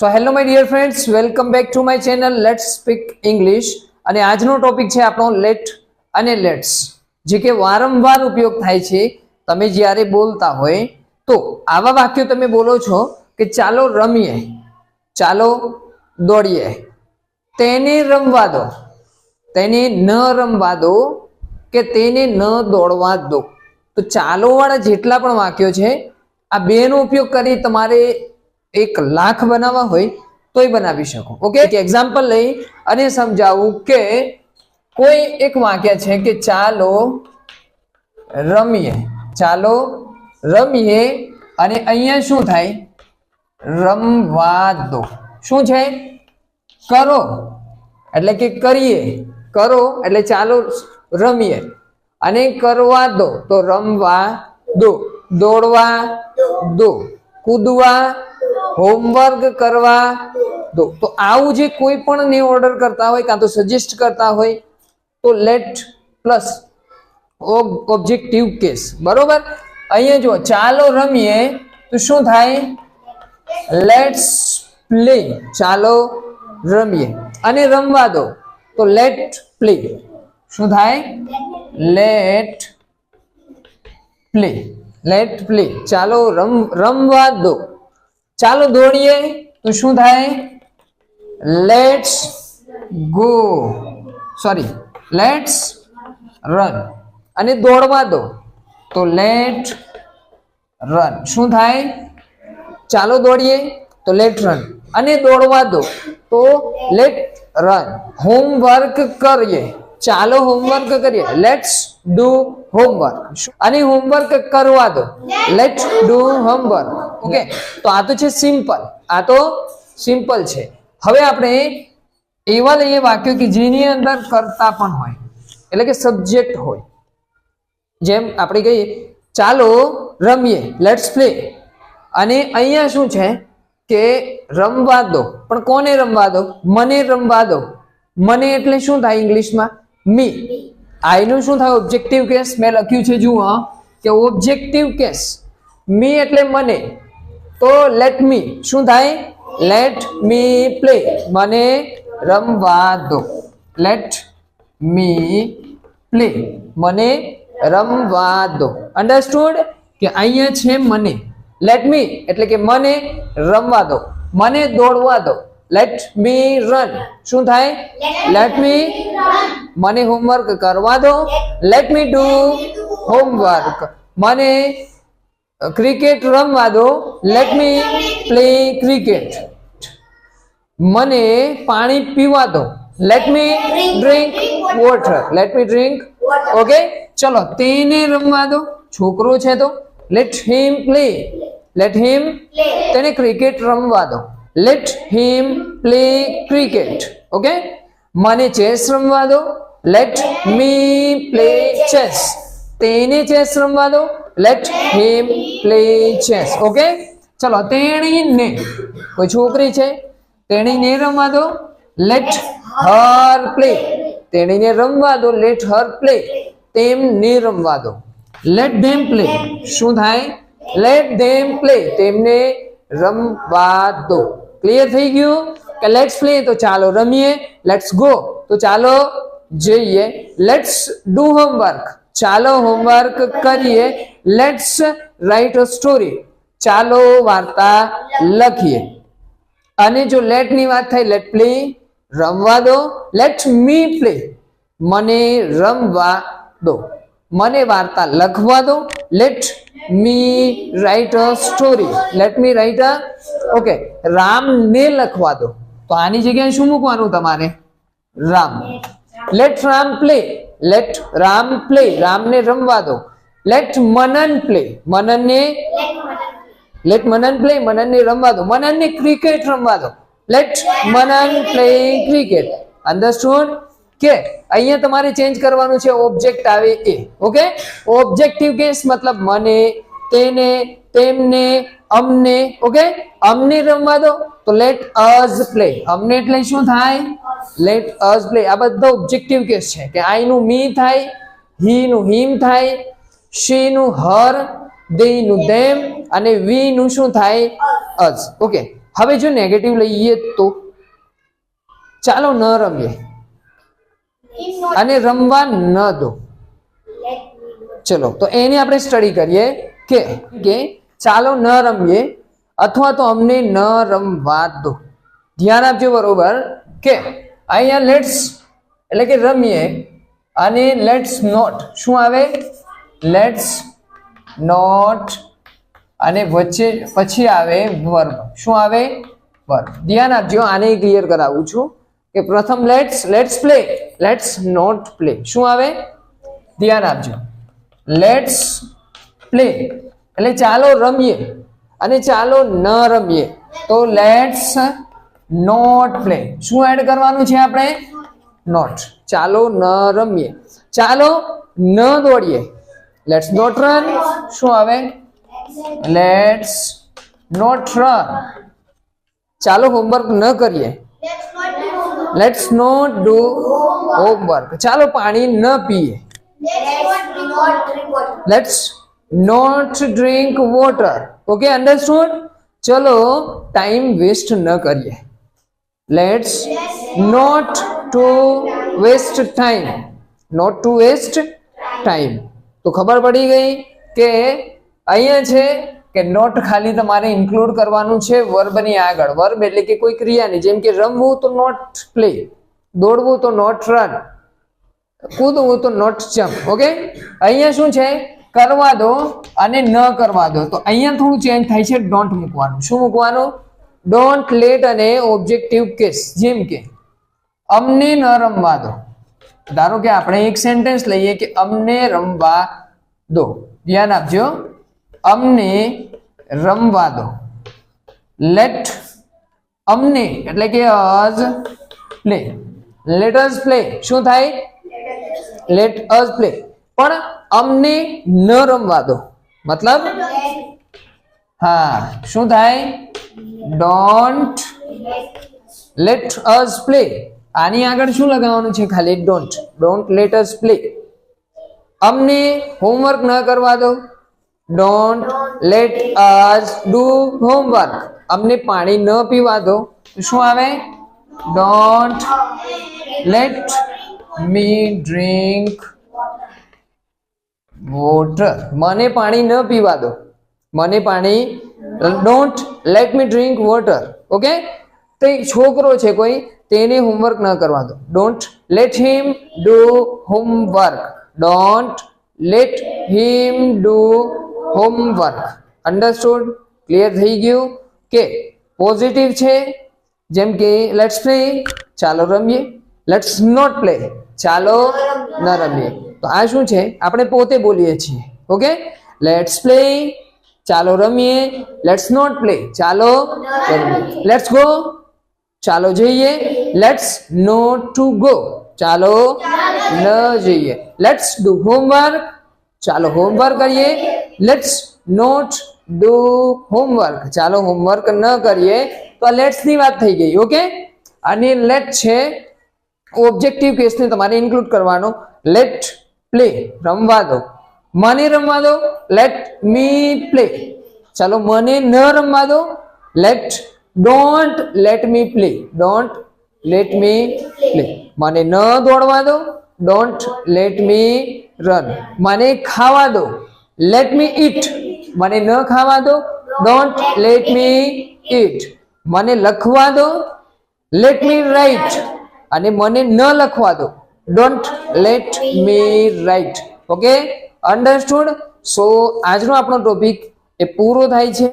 So hello my dear friends, welcome back to my channel let's speak English. અને આજનો topic છે આપણો late અને લેટ્સ, જે કે વારંવાર ઉપયોગ થાય છે તમે જ્યારે બોલતા હોય તો. આવા વાક્યો તમે બોલો છો કે ચાલો રમીએ, ચાલો દોડીએ, તેને રમવા દો, તેને ન રમવા દો કે તેને ન દોડવા દો. તો ચાલો વાળા જેટલા પણ વાક્યો છે આ બેનો ઉપયોગ કરી તમારે 1 લાખ બનાવવા હોય તોય બનાવી શકો. ઓકે, એક એક્ઝામ્પલ લઈ અને સમજાવું કે કોઈ એક વાક્ય છે કે ચાલો રમીએ, ચાલો રમીએ, અને અહીંયા શું થાય? રમવા દો. શું છે? કરો એટલે કે કરીએ, કરો એટલે ચાલો રમીએ, અને કરવા દો તો રમવા દો, દોડવા દો, કૂદવા, હોમવર્ક કરવા દો. તો આવું જે કોઈ પણ ને ઓર્ડર કરતા હોય કાં તો સજેસ્ટ કરતા હોય તો લેટ પ્લસ ઓબ્જેક્ટિવ કેસ. બરોબર? અહીંયા જો ચાલો રમીએ તો શું થાય? લેટ્સ પ્લે, ચાલો રમીએ, અને રમવા દો તો લેટ પ્લે. શું થાય? લેટ પ્લે, લેટ પ્લે, ચાલો રમવા દો. ચાલો દોડીએ તો શું થાય? Let's go, sorry let's run, અને દોડવા દો તો લેટ રન. શું થાય? ચાલો દોડીએ તો લેટ રન, અને દોડવા દો તો લેટ રન. હોમવર્ક કરીએ, ચાલો હોમવર્ક કરીએ, લેટ્સ ડુ હોમવર્ક, અને હોમવર્ક કરવા દો, લેટ્સ ડુ હોમવર્ક. ઓકે, તો આ તો છે સિમ્પલ, આ તો સિમ્પલ છે. હવે આપણે એવા લઈએ વાક્યો કે જેની અંદર કર્તા પણ હોય, એટલે કે સબ્જેક્ટ હોય. જેમ આપણે કહીએ ચાલો રમીએ, લેટ્સ પ્લે, અને અહીંયા શું છે કે રમવા દો, પણ કોને રમવા દો? મને રમવા દો. મને એટલે શું થાય ઇંગ્લિશમાં? મી. આઈનું શું થાય? Objective case. મેં લખ્યું છે જુઓ કે ઓબ્જેક્ટિવ કેસ. મી એટલે મને, તો લેટ મી. શું થાય? લેટ મી પ્લે, મને રમવા દો. લેટ મી પ્લે, મને રમવા દો. અન્ડરસ્ટુડ? કે અહીંયા છે મને, લેટ મી એટલે કે મને રમવા દો, મને દોડવા દો, લેટ મી રન. શું થાય? Let me. મને હોમવર્ક કરવા દો, લેટ મી ડુ હોમવર્ક. મને ક્રિકેટ રમવા દો, લેટ મી પ્લે ક્રિકેટ. મને પાણી પીવા દો, લેટ મી drink water, let me drink. Okay, ચલો તેને રમવા દો, છોકરો છે તો લેટ હિમ પ્લે, લેટ હિમ. તેને ક્રિકેટ રમવા દો, લેટ હિમ પ્લે ક્રિકેટ. ઓકે, મને ચેસ રમવા દો, લેટ મી પ્લે ચેસ. તેને ચેસ રમવા દો, લેટ હિમ પ્લે ચેસ. ઓકે, ચલો તેણીને, કોઈ છોકરી છે, તેણીને રમવા દો, લેટ હર પ્લે. તેણીને રમવા દો, લેટ હર પ્લે. તેમને રમવા દો, લેટ ધેમ પ્લે. શું થાય? લેટ ધેમ પ્લે, તેમને રમવા દો. ક્લિયર થઈ ગયું કે લેટ્સ પ્લે તો ચાલો રમીએ, લેટ્સ ગો તો ચાલો જઈએ, લેટ્સ ડુ હોમવર્ક ચાલો હોમવર્ક કરીએ, લેટ્સ રાઇટ અ સ્ટોરી ચાલો વાર્તા લખીએ. અને જો લેટ ની વાત થાય, લેટ પ્લે રમવા દો, લેટ મી પ્લે મને રમવા દો, મને વાર્તા લખવા દો, let me write a story, let me write a. Okay, રામને લખવા દો તો આની જગ્યાએ શું મૂકવાનું તમારે? Ram. Let Ram play, let Ram play, રામને રમવા દો, લેટ મનન પ્લે, મનનને, લેટ મનન પ્લે, મનનને રમવા દો, મનનને ક્રિકેટ રમવા દો, let Manan play cricket. Understood? કે અહીંયા તમારે ચેન્જ કરવાનું છે, ઓબ્જેક્ટ આવે એ. ઓકે, ઓબ્જેક્ટિવ કેસ મતલબ મને, તેને, તેમને, અમને. ઓકે, અમને રમવા દો તો લેટ અસ પ્લે. અમને એટલે શું થાય? Let us play. આ બધા ઓબ્જેક્ટિવ કેસ છે કે આઈ નું મી થાય, હી નું હિમ થાય, શી નું હર, they નું them, અને we નું શું થાય? us. ઓકે, હવે જો નેગેટિવ લઈએ તો ચાલો ન રમીએ અને રમવા ન દો. ચલો તો એની આપણે સ્ટડી કરીએ કે ચાલો ન રમીએ અથવા તો અમને ન રમવા દો. ધ્યાન આપજો બરોબર કે અહીંયા લેટ્સ એટલે કે રમીએ અને લેટ્સ નોટ શું આવે? લેટ્સ નોટ અને વચ્ચે પછી આવે વર્બ. શું આવે? વર્બ. ધ્યાન આપજો, આને ક્લિયર કરાવું છું કે પ્રથમ let's play, let's not play. શું આવે? ધ્યાન આપજો. લેટ્સ પ્લે એટલે ચાલો રમીએ અને ચાલો ન રમીએ તો લેટ્સ નોટ પ્લે. શું એડ કરવાનું છે આપણે? નોટ. ચાલો ન રમીએ, ચાલો ન દોડીએ, લેટ્સ નોટ રન. શું આવે? Let's not run. ચાલો હોમવર્ક ન કરીએ, લેટ્સ નોટ ડુ હોમવર્ક. ચાલો પાણી ન પીએ, let's not drink water. Okay, understood? ચલો ટાઈમ વેસ્ટ ન કરીએ, let's not to waste time. Not to waste time. તો ખબર પડી ગઈ કે અહીંયા છે કે નોટ ખાલી તમારે ઇન્ક્લુડ કરવાનું છે વર્બની આગળ. વર્બ એટલે કે કોઈ ક્રિયાની, જેમ કે રમવું તો નોટ પ્લે, દોડવું તો નોટ રન, કૂદવું તો નોટ જમ્પ. ઓકે, અહીંયા શું છે? કરવા દો અને ન કરવા દો. તો અહીંયા થોડું ચેન્જ થાય છે, ડોન્ટ મૂકવાનું. શું મૂકવાનું? ડોન્ટ લેટ અને ઓબ્જેક્ટિવ કેસ. જેમ કે અમને ન રમવા દો. ધારો કે આપણે એક સેન્ટેન્સ લઈએ કે અમને રમવા દો. ધ્યાન આપજો, અમને રમવા દો. લેટ અમને એટલે કે અસ પ્લે, લેટ અસ પ્લે. શું થાય? Let us play. પણ અમને ન રમવા દો મતલબ હા શું થાય? Don't let us play. આની આગળ શું લગાવવાનું છે? ખાલી don't. Don't let us play. અમને હોમવર્ક ન કરવા દો, don't let us do homework. અમને પાણી ન પીવા દો, શું આવે? Don't let me drink water. મને પાણી ન પીવા દો, મને પાણી, don't let me drink water. Okay, તો છોકરો છે કોઈ, તેને હોમવર્ક ન કરવા દો, don't late him do homework. Don't late him do homework. Understood? Clear થઈ ગયું કે પોઝિટિવ છે, જેમ કે લેટ્સ પ્લે ચાલો રમીએ, લેટ્સ નોટ પ્લે ચાલો ન રમીએ. તો આ શું છે? આપણે પોતે બોલીએ છીએ. ઓકે, લેટ્સ પ્લે ચાલો રમીએ, લેટ્સ નોટ પ્લે ચાલો રમીએ, લેટ્સ ગો ચાલો જઈએ, લેટ્સ નોટ ટુ ગો ચાલો ન જઈએ, લેટ્સ ડુ હોમવર્ક ચાલો હોમવર્ક કરીએ, લેટ્સ નોટ ડુ હોમવર્ક ચાલો હોમવર્ક ન કરીએ. તો આ લેટ્સ ની વાત થઈ ગઈ. ઓકે, અને લેટ છે ઓબ્જેક્ટિવ કેસને તમારે ઇન્ક્લુડ કરવાનો. લેટ પ્લે રમવા દો, મને રમવા દો, લેટ મી પ્લે. ચાલો મને ન રમવા દો, let don't let me play, don't let me play. મને ન દોડવા દો, ડોન્ટ લેટ મી રન. મને ખાવા દો, લેટ મી ઈટ. મને ન ખાવા દો, ડોન્ટ લેટ મી ઈટ. મને લખવા દો, લેટ મી રાઇટ. અને મને ન લખવા દો, don't let me write. Okay, understood? So આજનો આપણો ટોપિક એ પૂરો થાય છે.